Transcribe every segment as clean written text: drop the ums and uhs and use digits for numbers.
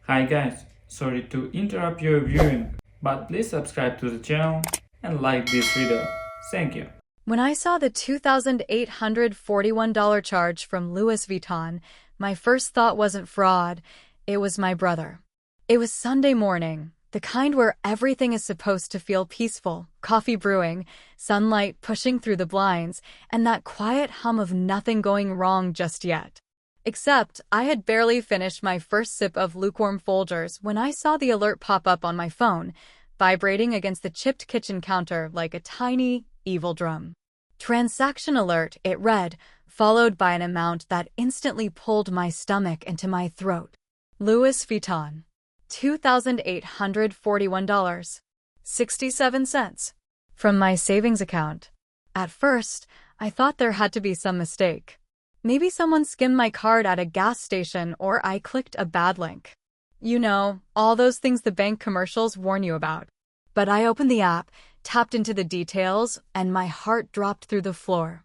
Hi guys, sorry to interrupt your viewing, but please subscribe to the channel and like this video. Thank you. When I saw the $2,841 charge from Louis Vuitton, my first thought wasn't fraud, it was my brother. It was Sunday morning, the kind where everything is supposed to feel peaceful, coffee brewing, sunlight pushing through the blinds, and that quiet hum of nothing going wrong just yet. Except I had barely finished my first sip of lukewarm Folgers when I saw the alert pop up on my phone, vibrating against the chipped kitchen counter like a tiny, evil drum. Transaction alert, it read, followed by an amount that instantly pulled my stomach into my throat. Louis Vuitton. $2,841.67 from my savings account. At first, I thought there had to be some mistake. Maybe someone skimmed my card at a gas station or I clicked a bad link. You know, all those things the bank commercials warn you about. But I opened the app, tapped into the details, and my heart dropped through the floor.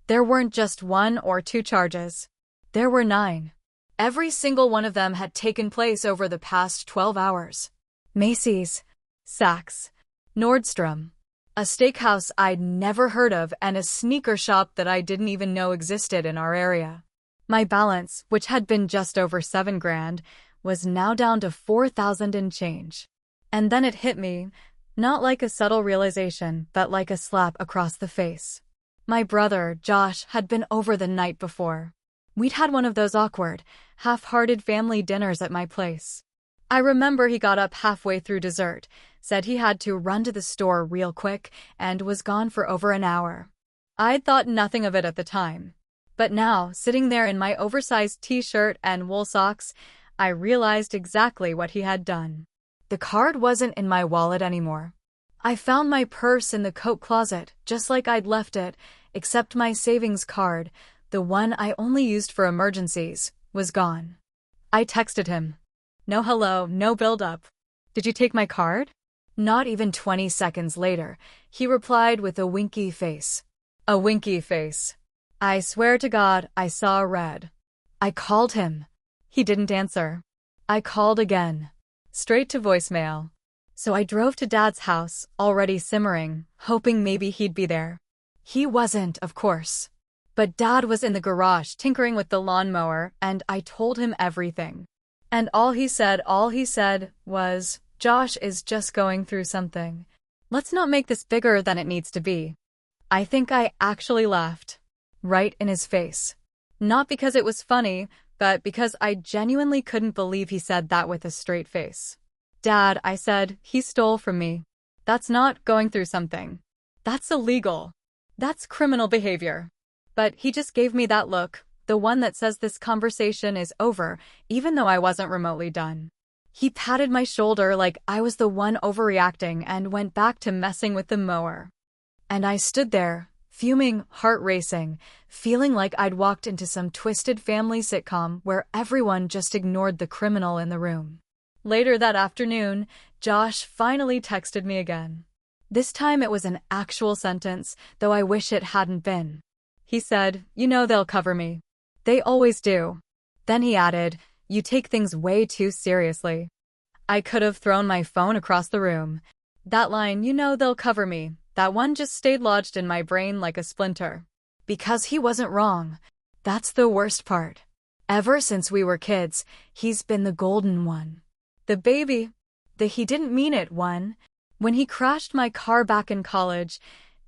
There weren't just one or two charges. There were 9. Every single one of them had taken place over the past 12 hours. Macy's, Saks, Nordstrom, a steakhouse I'd never heard of, and a sneaker shop that I didn't even know existed in our area. My balance, which had been just over $7,000, was now down to 4,000 and change. And then it hit me, not like a subtle realization, but like a slap across the face. My brother, Josh, had been over the night before. We'd had one of those awkward, half-hearted family dinners at my place. I remember he got up halfway through dessert, said he had to run to the store real quick, and was gone for over an hour. I'd thought nothing of it at the time. But now, sitting there in my oversized t-shirt and wool socks, I realized exactly what he had done. The card wasn't in my wallet anymore. I found my purse in the coat closet, just like I'd left it, except my savings card, the one I only used for emergencies, was gone. I texted him. No hello, no build-up. Did you take my card? Not even 20 seconds later, he replied with a winky face. A winky face. I swear to God, I saw red. I called him. He didn't answer. I called again. Straight to voicemail. So I drove to Dad's house, already simmering, hoping maybe he'd be there. He wasn't, of course. But Dad was in the garage tinkering with the lawnmower, and I told him everything. And all he said was, Josh is just going through something. Let's not make this bigger than it needs to be. I think I actually laughed. Right in his face. Not because it was funny, but because I genuinely couldn't believe he said that with a straight face. Dad, I said, he stole from me. That's not going through something. That's illegal. That's criminal behavior. But he just gave me that look, the one that says this conversation is over, even though I wasn't remotely done. He patted my shoulder like I was the one overreacting and went back to messing with the mower. And I stood there, fuming, heart racing, feeling like I'd walked into some twisted family sitcom where everyone just ignored the criminal in the room. Later that afternoon, Josh finally texted me again. This time it was an actual sentence, though I wish it hadn't been. He said, you know they'll cover me. They always do. Then he added, you take things way too seriously. I could have thrown my phone across the room. That line, you know they'll cover me, that one just stayed lodged in my brain like a splinter. Because he wasn't wrong. That's the worst part. Ever since we were kids, he's been the golden one. The baby. The he didn't mean it one. When he crashed my car back in college,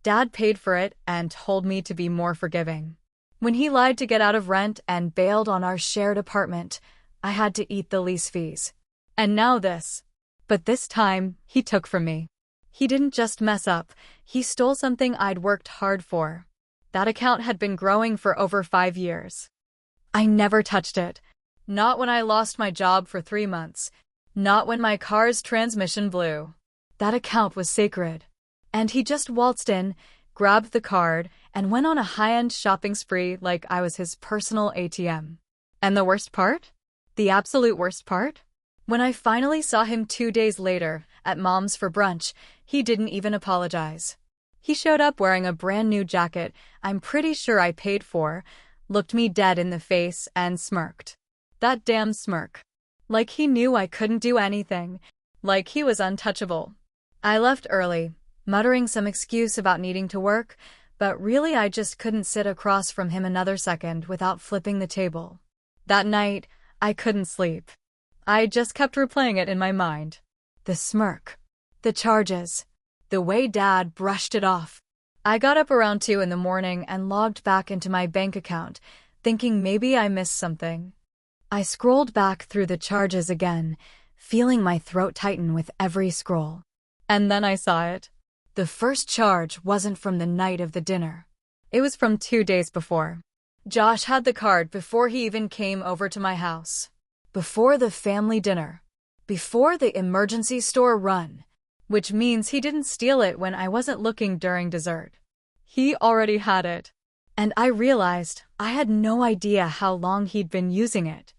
Dad paid for it and told me to be more forgiving. When he lied to get out of rent and bailed on our shared apartment, I had to eat the lease fees. And now this. But this time, he took from me. He didn't just mess up, he stole something I'd worked hard for. That account had been growing for over 5 years. I never touched it. Not when I lost my job for 3 months. Not when my car's transmission blew. That account was sacred. And he just waltzed in, grabbed the card, and went on a high-end shopping spree like I was his personal ATM. And the worst part? The absolute worst part? When I finally saw him 2 days later, at Mom's for brunch, he didn't even apologize. He showed up wearing a brand new jacket I'm pretty sure I paid for, looked me dead in the face, and smirked. That damn smirk. Like he knew I couldn't do anything. Like he was untouchable. I left early, muttering some excuse about needing to work, but really I just couldn't sit across from him another second without flipping the table. That night, I couldn't sleep. I just kept replaying it in my mind. The smirk. The charges. The way Dad brushed it off. I got up around 2 in the morning and logged back into my bank account, thinking maybe I missed something. I scrolled back through the charges again, feeling my throat tighten with every scroll. And then I saw it. The first charge wasn't from the night of the dinner. It was from 2 days before. Josh had the card before he even came over to my house. Before the family dinner. Before the emergency store run. Which means he didn't steal it when I wasn't looking during dessert. He already had it. And I realized I had no idea how long he'd been using it.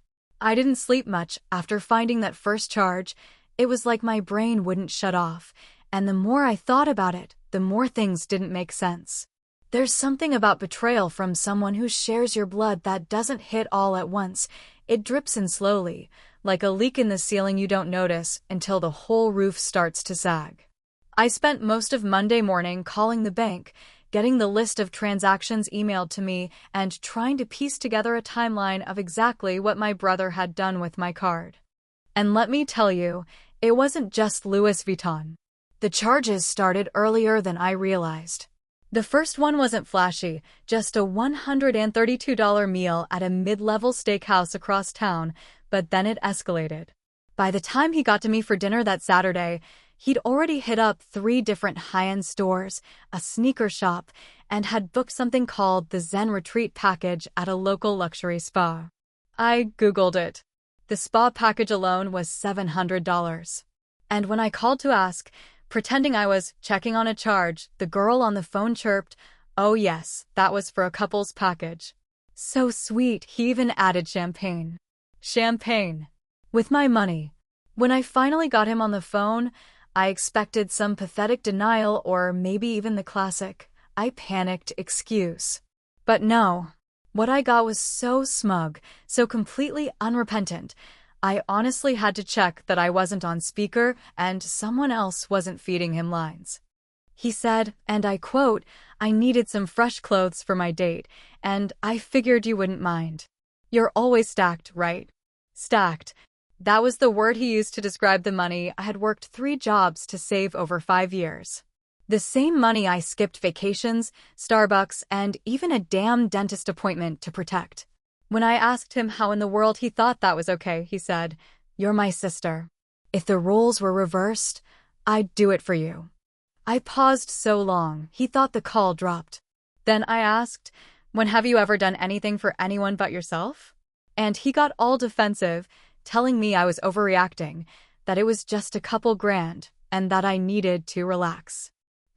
I didn't sleep much after finding that first charge. It was like my brain wouldn't shut off. And the more I thought about it, the more things didn't make sense. There's something about betrayal from someone who shares your blood that doesn't hit all at once. It drips in slowly, like a leak in the ceiling you don't notice until the whole roof starts to sag. I spent most of Monday morning calling the bank, getting the list of transactions emailed to me, and trying to piece together a timeline of exactly what my brother had done with my card. And let me tell you, it wasn't just Louis Vuitton. The charges started earlier than I realized. The first one wasn't flashy, just a $132 meal at a mid-level steakhouse across town, but then it escalated. By the time he got to me for dinner that Saturday, he'd already hit up 3 different high-end stores, a sneaker shop, and had booked something called the Zen Retreat package at a local luxury spa. I Googled it. The spa package alone was $700. And when I called to ask, pretending I was checking on a charge, the girl on the phone chirped, "Oh yes, that was for a couple's package." So sweet, he even added champagne. Champagne. With my money. When I finally got him on the phone, I expected some pathetic denial or maybe even the classic, I panicked excuse. But no. What I got was so smug, so completely unrepentant. I honestly had to check that I wasn't on speaker and someone else wasn't feeding him lines. He said, and I quote, "I needed some fresh clothes for my date, and I figured you wouldn't mind. You're always stacked, right?" Stacked. That was the word he used to describe the money I had worked 3 jobs to save over 5 years. The same money I skipped vacations, Starbucks, and even a damn dentist appointment to protect. When I asked him how in the world he thought that was okay, he said, "You're my sister. If the roles were reversed, I'd do it for you." I paused so long, he thought the call dropped. Then I asked, "When have you ever done anything for anyone but yourself?" And he got all defensive, telling me I was overreacting, that it was just a couple grand, and that I needed to relax.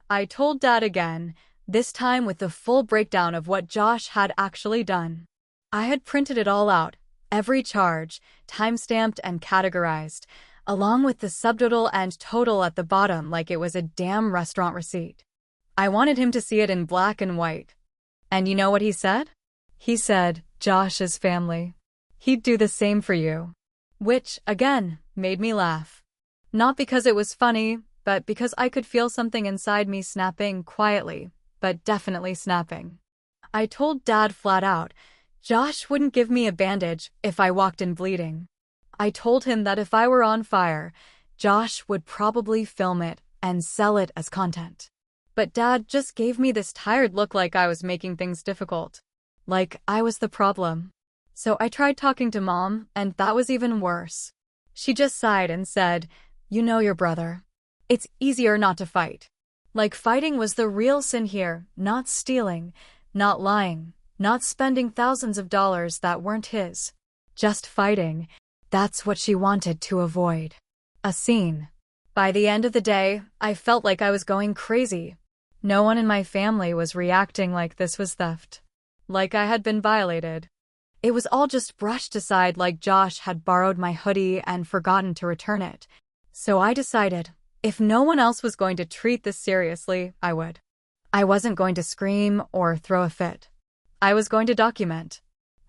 I told Dad again, this time with the full breakdown of what Josh had actually done. I had printed it all out, every charge, time-stamped and categorized, along with the subtotal and total at the bottom like it was a damn restaurant receipt. I wanted him to see it in black and white. And you know what he said? He said, "Josh's family. He'd do the same for you." Which, again, made me laugh. Not because it was funny, but because I could feel something inside me snapping quietly, but definitely snapping. I told Dad flat out, Josh wouldn't give me a bandage if I walked in bleeding. I told him that if I were on fire, Josh would probably film it and sell it as content. But Dad just gave me this tired look like I was making things difficult. Like I was the problem. So I tried talking to Mom, and that was even worse. She just sighed and said, "You know your brother. It's easier not to fight." Like fighting was the real sin here, not stealing, not lying, not spending thousands of dollars that weren't his. Just fighting. That's what she wanted to avoid. A scene. By the end of the day, I felt like I was going crazy. No one in my family was reacting like this was theft. Like I had been violated. It was all just brushed aside like Josh had borrowed my hoodie and forgotten to return it. So I decided, if no one else was going to treat this seriously, I would. I wasn't going to scream or throw a fit. I was going to document.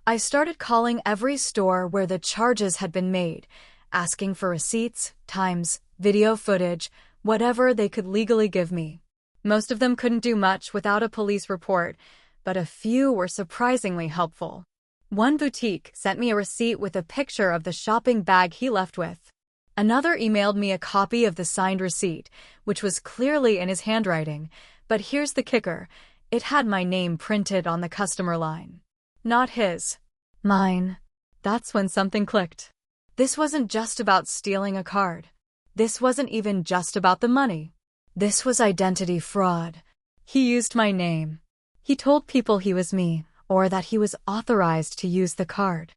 I started calling every store where the charges had been made, asking for receipts, times, video footage, whatever they could legally give me. Most of them couldn't do much without a police report, but a few were surprisingly helpful. One boutique sent me a receipt with a picture of the shopping bag he left with. Another emailed me a copy of the signed receipt, which was clearly in his handwriting, but here's the kicker. It had my name printed on the customer line. Not his. Mine. That's when something clicked. This wasn't just about stealing a card. This wasn't even just about the money. This was identity fraud. He used my name. He told people he was me, or that he was authorized to use the card.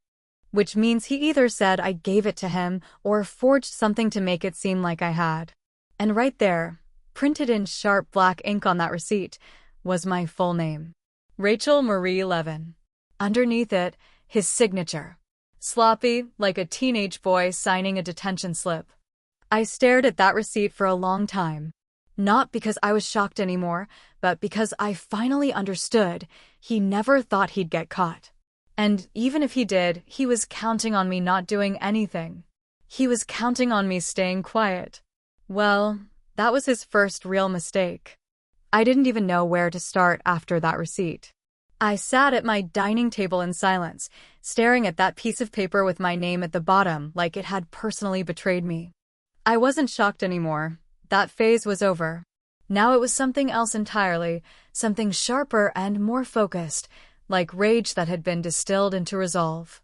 Which means he either said I gave it to him or forged something to make it seem like I had. And right there, printed in sharp black ink on that receipt, was my full name. Rachel Marie Levin. Underneath it, his signature. Sloppy, like a teenage boy signing a detention slip. I stared at that receipt for a long time. Not because I was shocked anymore, but because I finally understood he never thought he'd get caught. And even if he did, he was counting on me not doing anything. He was counting on me staying quiet. Well, that was his first real mistake. I didn't even know where to start after that receipt. I sat at my dining table in silence, staring at that piece of paper with my name at the bottom like it had personally betrayed me. I wasn't shocked anymore. That phase was over. Now it was something else entirely, something sharper and more focused, like rage that had been distilled into resolve.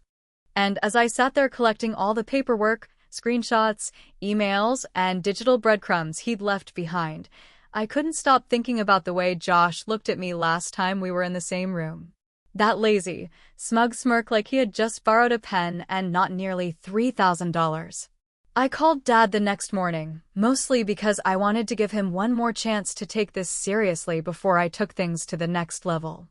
And as I sat there collecting all the paperwork, screenshots, emails, and digital breadcrumbs he'd left behind, I couldn't stop thinking about the way Josh looked at me last time we were in the same room. That lazy, smug smirk like he had just borrowed a pen and not nearly $3,000. I called Dad the next morning, mostly because I wanted to give him one more chance to take this seriously before I took things to the next level.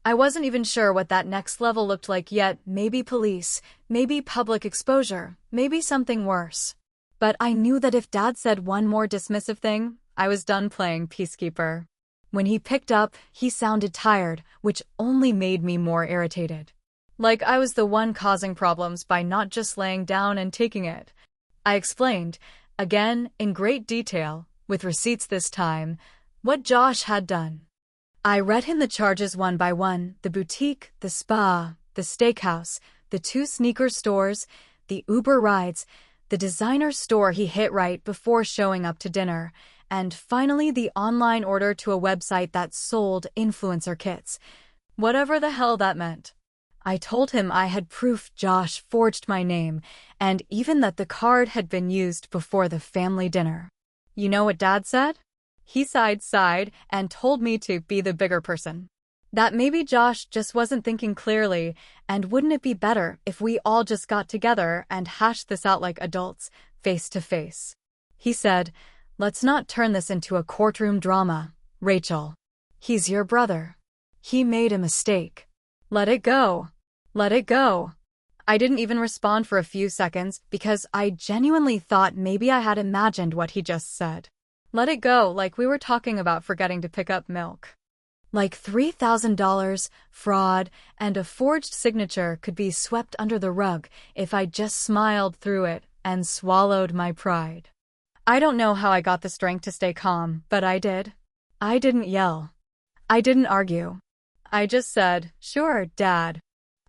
I wasn't even sure what that next level looked like yet. Maybe police, maybe public exposure, maybe something worse. But I knew that if Dad said one more dismissive thing, I was done playing peacekeeper. When he picked up, he sounded tired, which only made me more irritated. Like I was the one causing problems by not just laying down and taking it. I explained, again, in great detail, with receipts this time, what Josh had done. I read him the charges one by one: the boutique, the spa, the steakhouse, the 2 sneaker stores, the Uber rides, the designer store he hit right before showing up to dinner, and finally the online order to a website that sold influencer kits. Whatever the hell that meant. I told him I had proof Josh forged my name, and even that the card had been used before the family dinner. You know what Dad said? He sighed and told me to be the bigger person. That maybe Josh just wasn't thinking clearly, and wouldn't it be better if we all just got together and hashed this out like adults, face to face? He said, "Let's not turn this into a courtroom drama, Rachel. He's your brother. He made a mistake. Let it go. Let it go." I didn't even respond for a few seconds because I genuinely thought maybe I had imagined what he just said. Let it go, like we were talking about forgetting to pick up milk. Like $3,000, fraud, and a forged signature could be swept under the rug if I just smiled through it and swallowed my pride. I don't know how I got the strength to stay calm, but I did. I didn't yell. I didn't argue. I just said, "Sure, Dad.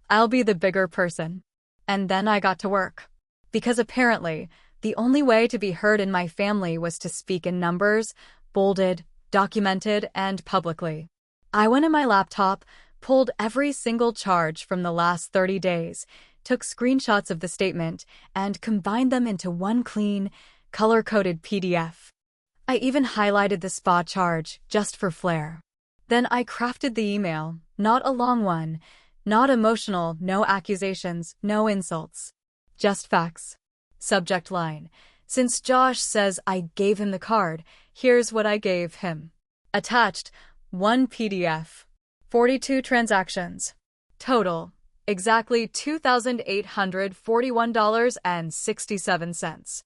I'll be the bigger person." And then I got to work. Because apparently, the only way to be heard in my family was to speak in numbers, bolded, documented, and publicly. I went in my laptop, pulled every single charge from the last 30 days, took screenshots of the statement, and combined them into one clean, color-coded PDF. I even highlighted the spa charge, just for flair. Then I crafted the email, not a long one, not emotional, no accusations, no insults. Just facts. Subject line: "Since Josh says I gave him the card, here's what I gave him." Attached, 1 PDF. 42 transactions. Total, exactly $2,841.67.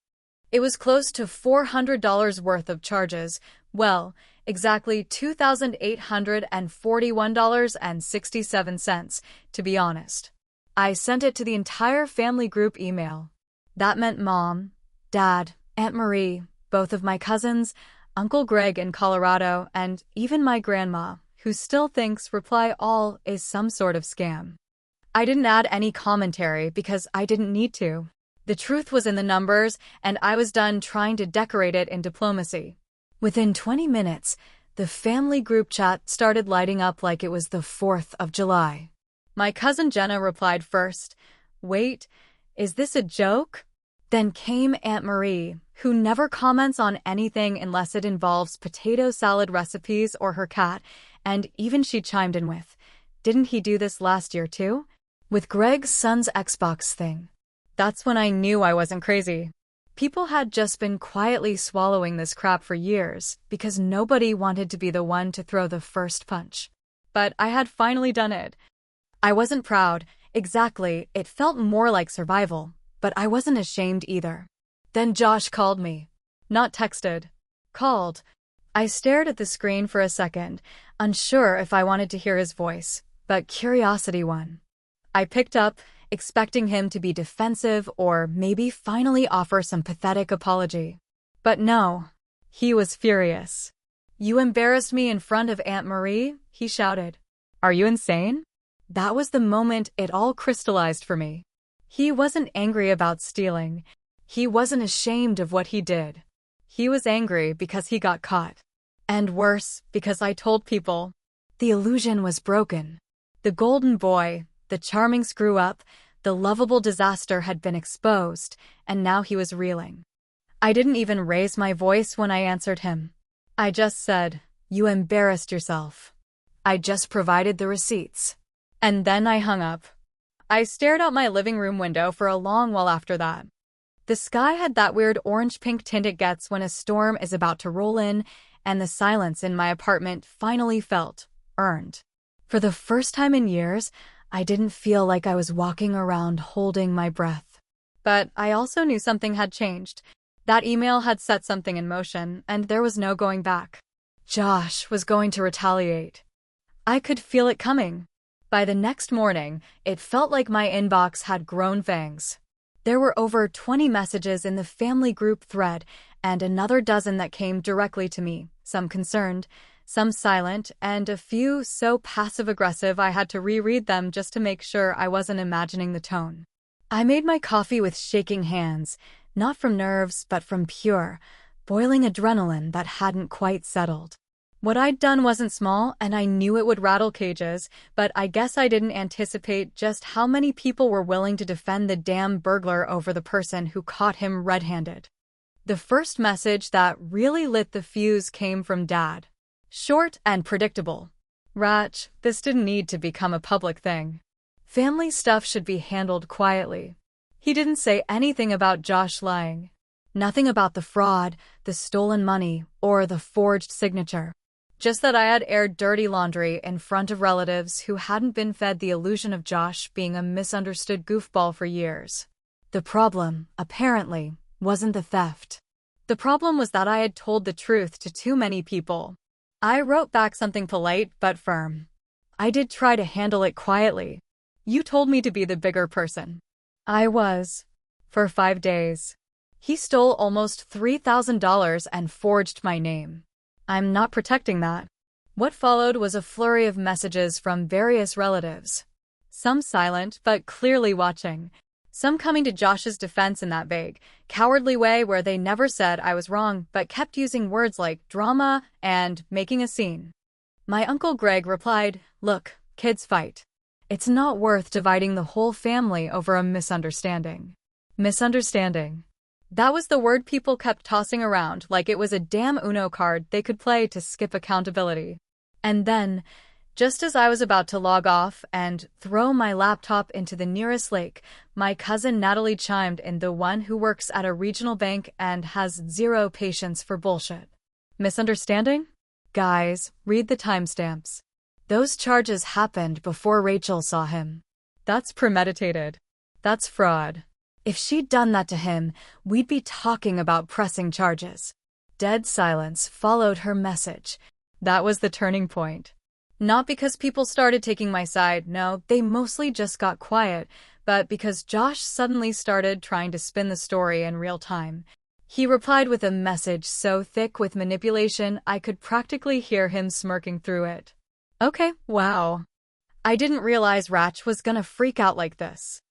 It was close to $400 worth of charges. Well, exactly $2,841.67, to be honest. I sent it to the entire family group email. That meant Mom, Dad, Aunt Marie, both of my cousins, Uncle Greg in Colorado, and even my grandma, who still thinks Reply All is some sort of scam. I didn't add any commentary because I didn't need to. The truth was in the numbers, and I was done trying to decorate it in diplomacy. Within 20 minutes, the family group chat started lighting up like it was the 4th of July. My cousin Jenna replied first, "Wait, is this a joke?" Then came Aunt Marie, who never comments on anything unless it involves potato salad recipes or her cat, and even she chimed in with, "Didn't he do this last year too? With Greg's son's Xbox thing." That's when I knew I wasn't crazy. People had just been quietly swallowing this crap for years because nobody wanted to be the one to throw the first punch. But I had finally done it. I wasn't proud, exactly, it felt more like survival, but I wasn't ashamed either. Then Josh called me. Not texted. Called. I stared at the screen for a second, unsure if I wanted to hear his voice, but curiosity won. I picked up, expecting him to be defensive or maybe finally offer some pathetic apology. But no, he was furious. "You embarrassed me in front of Aunt Marie?" he shouted. "Are you insane?" That was the moment it all crystallized for me. He wasn't angry about stealing. He wasn't ashamed of what he did. He was angry because he got caught. And worse, because I told people. The illusion was broken. The golden boy, the charming screw-up, the lovable disaster had been exposed, and now he was reeling. I didn't even raise my voice when I answered him. I just said, "You embarrassed yourself. I just provided the receipts." And then I hung up. I stared out my living room window for a long while after that. The sky had that weird orange-pink tint it gets when a storm is about to roll in, and the silence in my apartment finally felt earned. For the first time in years, I didn't feel like I was walking around holding my breath. But I also knew something had changed. That email had set something in motion, and there was no going back. Josh was going to retaliate. I could feel it coming. By the next morning, it felt like my inbox had grown fangs. There were over 20 messages in the family group thread, and another dozen that came directly to me, some concerned, some silent, and a few so passive-aggressive I had to reread them just to make sure I wasn't imagining the tone. I made my coffee with shaking hands, not from nerves, but from pure, boiling adrenaline that hadn't quite settled. What I'd done wasn't small, and I knew it would rattle cages, but I guess I didn't anticipate just how many people were willing to defend the damn burglar over the person who caught him red-handed. The first message that really lit the fuse came from Dad. Short and predictable. "Rach, this didn't need to become a public thing. Family stuff should be handled quietly." He didn't say anything about Josh lying. Nothing about the fraud, the stolen money, or the forged signature. Just that I had aired dirty laundry in front of relatives who hadn't been fed the illusion of Josh being a misunderstood goofball for years. The problem, apparently, wasn't the theft. The problem was that I had told the truth to too many people. I wrote back something polite but firm. I did try to handle it quietly. "You told me to be the bigger person." I was. For 5 days. He stole almost $3,000 and forged my name. I'm not protecting that. What followed was a flurry of messages from various relatives. Some silent, but clearly watching. Some coming to Josh's defense in that vague, cowardly way where they never said I was wrong, but kept using words like drama and making a scene. My Uncle Greg replied, "Look, kids fight. It's not worth dividing the whole family over a misunderstanding." Misunderstanding. That was the word people kept tossing around like it was a damn Uno card they could play to skip accountability. And then, just as I was about to log off and throw my laptop into the nearest lake, my cousin Natalie chimed in, the one who works at a regional bank and has zero patience for bullshit. Misunderstanding? Guys, read the timestamps. Those charges happened before Rachel saw him. That's premeditated. That's fraud. If she'd done that to him, we'd be talking about pressing charges. Dead silence followed her message. That was the turning point. Not because people started taking my side, no, they mostly just got quiet, but because Josh suddenly started trying to spin the story in real time. He replied with a message so thick with manipulation I could practically hear him smirking through it. Okay, wow. I didn't realize Ratch was gonna freak out like this.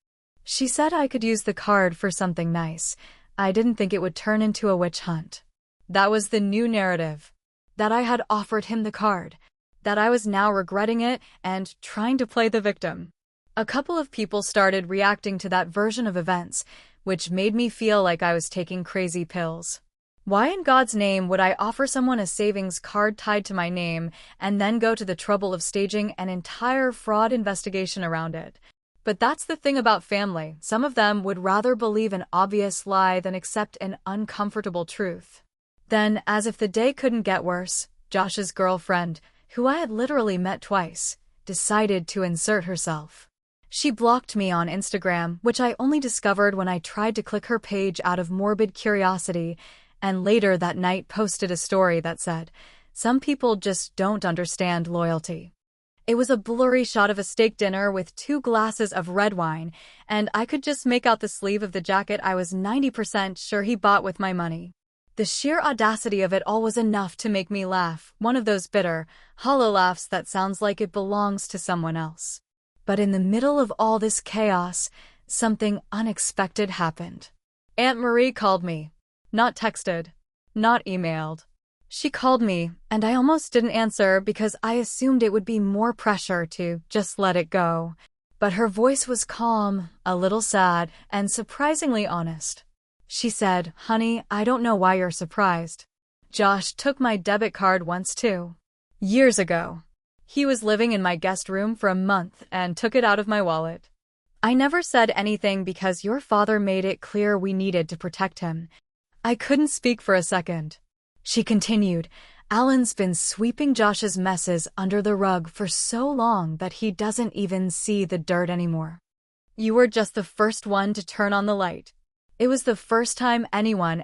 She said I could use the card for something nice. I didn't think it would turn into a witch hunt. That was the new narrative. That I had offered him the card. That I was now regretting it and trying to play the victim. A couple of people started reacting to that version of events, which made me feel like I was taking crazy pills. Why in God's name would I offer someone a savings card tied to my name and then go to the trouble of staging an entire fraud investigation around it? But that's the thing about family. Some of them would rather believe an obvious lie than accept an uncomfortable truth. Then, as if the day couldn't get worse, Josh's girlfriend, who I had literally met twice, decided to insert herself. She blocked me on Instagram, which I only discovered when I tried to click her page out of morbid curiosity, and later that night posted a story that said, "Some people just don't understand loyalty." It was a blurry shot of a steak dinner with 2 glasses of red wine, and I could just make out the sleeve of the jacket I was 90% sure he bought with my money. The sheer audacity of it all was enough to make me laugh, one of those bitter, hollow laughs that sounds like it belongs to someone else. But in the middle of all this chaos, something unexpected happened. Aunt Marie called me. Not texted. Not emailed. She called me, and I almost didn't answer because I assumed it would be more pressure to just let it go. But her voice was calm, a little sad, and surprisingly honest. She said, "Honey, I don't know why you're surprised. Josh took my debit card once too. Years ago. He was living in my guest room for a month and took it out of my wallet. I never said anything because your father made it clear we needed to protect him." I couldn't speak for a second. She continued, "Alan's been sweeping Josh's messes under the rug for so long that he doesn't even see the dirt anymore. You were just the first one to turn on the light. It was the first time anyone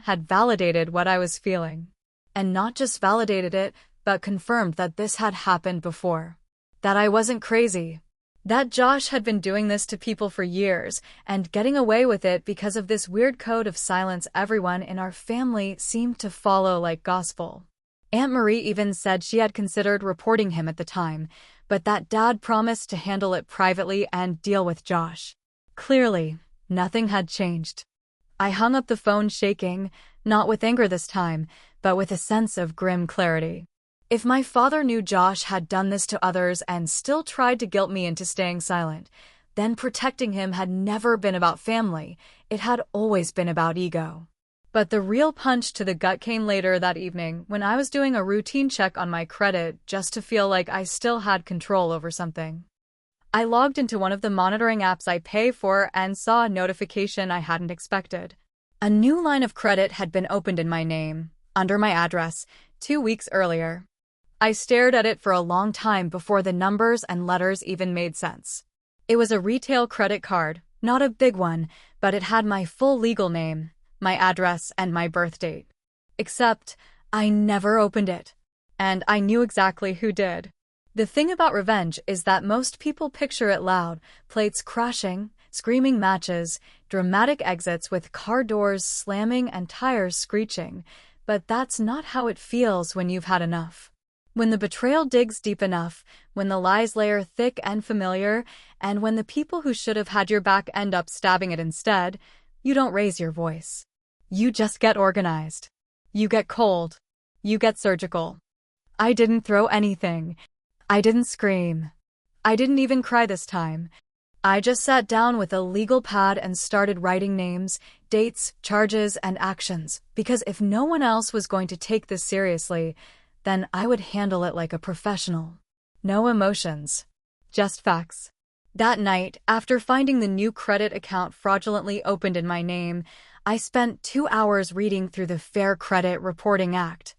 had validated what I was feeling. And not just validated it, but confirmed that this had happened before. That I wasn't crazy. That Josh had been doing this to people for years and getting away with it because of this weird code of silence everyone in our family seemed to follow like gospel. Aunt Marie even said she had considered reporting him at the time, but that Dad promised to handle it privately and deal with Josh. Clearly, nothing had changed. I hung up the phone shaking, not with anger this time, but with a sense of grim clarity. If my father knew Josh had done this to others and still tried to guilt me into staying silent, then protecting him had never been about family, it had always been about ego. But the real punch to the gut came later that evening when I was doing a routine check on my credit just to feel like I still had control over something. I logged into one of the monitoring apps I pay for and saw a notification I hadn't expected. A new line of credit had been opened in my name, under my address, 2 weeks earlier. I stared at it for a long time before the numbers and letters even made sense. It was a retail credit card, not a big one, but it had my full legal name, my address, and my birth date. Except, I never opened it. And I knew exactly who did. The thing about revenge is that most people picture it loud, plates crashing, screaming matches, dramatic exits with car doors slamming and tires screeching, but that's not how it feels when you've had enough. When the betrayal digs deep enough, when the lies layer thick and familiar, and when the people who should have had your back end up stabbing it instead, you don't raise your voice. You just get organized. You get cold. You get surgical. I didn't throw anything. I didn't scream. I didn't even cry this time. I just sat down with a legal pad and started writing names, dates, charges, and actions, because if no one else was going to take this seriously, then I would handle it like a professional. No emotions. Just facts. That night, after finding the new credit account fraudulently opened in my name, I spent 2 hours reading through the Fair Credit Reporting Act.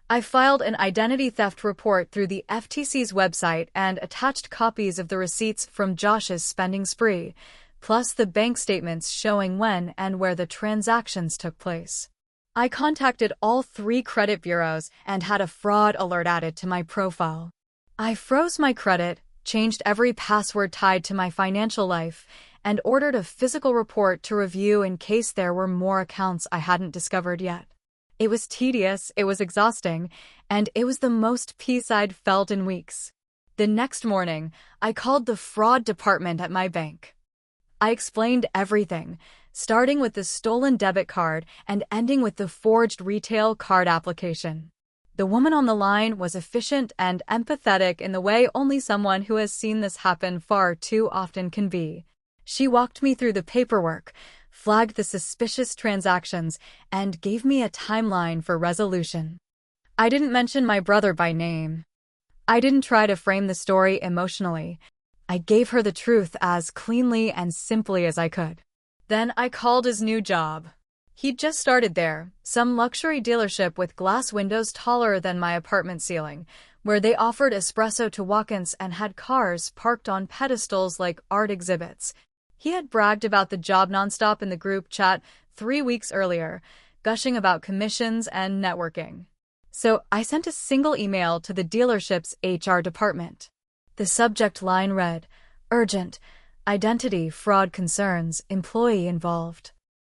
I filed an identity theft report through the FTC's website and attached copies of the receipts from Josh's spending spree, plus the bank statements showing when and where the transactions took place. I contacted all 3 credit bureaus and had a fraud alert added to my profile. I froze my credit, changed every password tied to my financial life, and ordered a physical report to review in case there were more accounts I hadn't discovered yet. It was tedious, it was exhausting, and it was the most peace I'd felt in weeks. The next morning, I called the fraud department at my bank. I explained everything, starting with the stolen debit card and ending with the forged retail card application. The woman on the line was efficient and empathetic in the way only someone who has seen this happen far too often can be. She walked me through the paperwork, flagged the suspicious transactions, and gave me a timeline for resolution. I didn't mention my brother by name. I didn't try to frame the story emotionally. I gave her the truth as cleanly and simply as I could. Then I called his new job. He'd just started there, some luxury dealership with glass windows taller than my apartment ceiling, where they offered espresso to walk-ins and had cars parked on pedestals like art exhibits. He had bragged about the job nonstop in the group chat 3 weeks earlier, gushing about commissions and networking. So I sent a single email to the dealership's HR department. The subject line read, "Urgent. Identity fraud concerns, employee involved."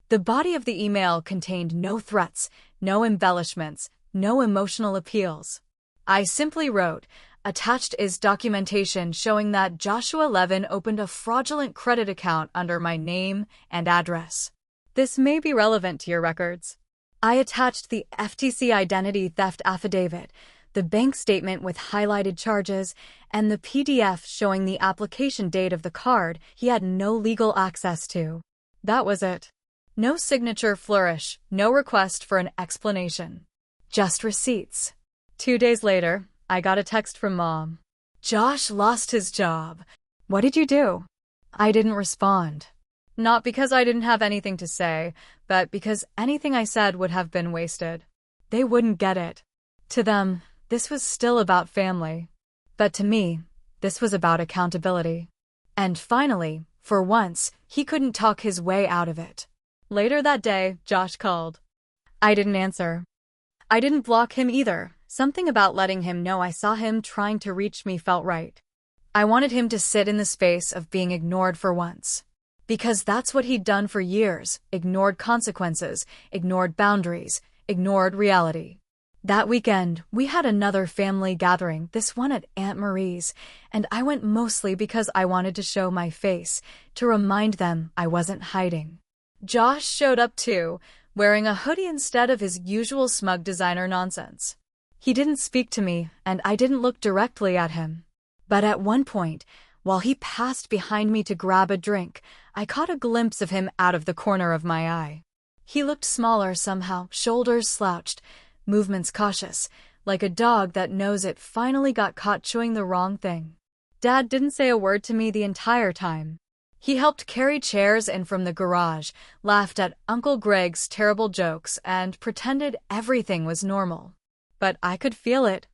The body of the email contained no threats, no embellishments, no emotional appeals. I simply wrote, "Attached is documentation showing that Joshua Levin opened a fraudulent credit account under my name and address. This may be relevant to your records." I attached the FTC identity theft affidavit, the bank statement with highlighted charges, and the PDF showing the application date of the card he had no legal access to. That was it. No signature flourish, no request for an explanation. Just receipts. 2 days later, I got a text from Mom. "Josh lost his job. What did you do?" I didn't respond. Not because I didn't have anything to say, but because anything I said would have been wasted. They wouldn't get it. To them, this was still about family. But to me, this was about accountability. And finally, for once, he couldn't talk his way out of it. Later that day, Josh called. I didn't answer. I didn't block him either. Something about letting him know I saw him trying to reach me felt right. I wanted him to sit in the space of being ignored for once. Because that's what he'd done for years, ignored consequences, ignored boundaries, ignored reality. That weekend, we had another family gathering, this one at Aunt Marie's, and I went mostly because I wanted to show my face, to remind them I wasn't hiding. Josh showed up too, wearing a hoodie instead of his usual smug designer nonsense. He didn't speak to me, and I didn't look directly at him. But at one point, while he passed behind me to grab a drink, I caught a glimpse of him out of the corner of my eye. He looked smaller somehow, shoulders slouched, movements cautious, like a dog that knows it finally got caught chewing the wrong thing. Dad didn't say a word to me the entire time. He helped carry chairs in from the garage, laughed at Uncle Greg's terrible jokes, and pretended everything was normal. But I could feel it.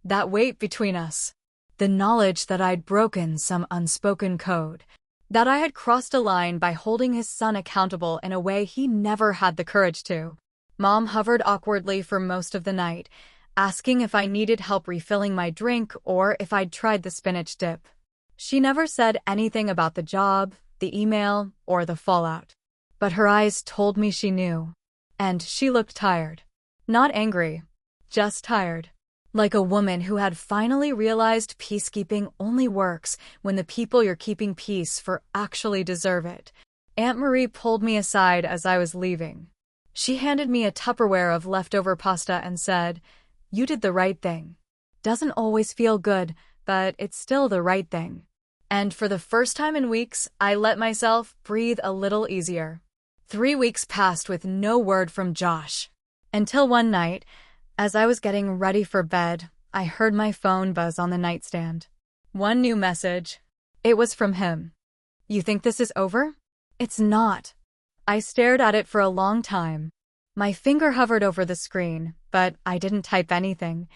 That weight between us. The knowledge that I'd broken some unspoken code. That I had crossed a line by holding his son accountable in a way he never had the courage to. Mom hovered awkwardly for most of the night, asking if I needed help refilling my drink or if I'd tried the spinach dip. She never said anything about the job, the email, or the fallout. But her eyes told me she knew. And she looked tired. Not angry, just tired. Like a woman who had finally realized peacekeeping only works when the people you're keeping peace for actually deserve it. Aunt Marie pulled me aside as I was leaving. She handed me a Tupperware of leftover pasta and said, "You did the right thing. Doesn't always feel good, but it's still the right thing." And for the first time in weeks, I let myself breathe a little easier. 3 weeks passed with no word from Josh. Until one night, as I was getting ready for bed, I heard my phone buzz on the nightstand. One new message. It was from him. "You think this is over?" "It's not." I stared at it for a long time. My finger hovered over the screen, but I didn't type anything.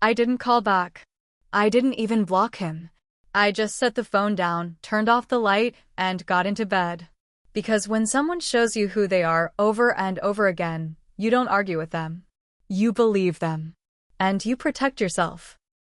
I didn't call back. I didn't even block him. I just set the phone down, turned off the light, and got into bed. Because when someone shows you who they are over and over again, you don't argue with them. You believe them. And you protect yourself.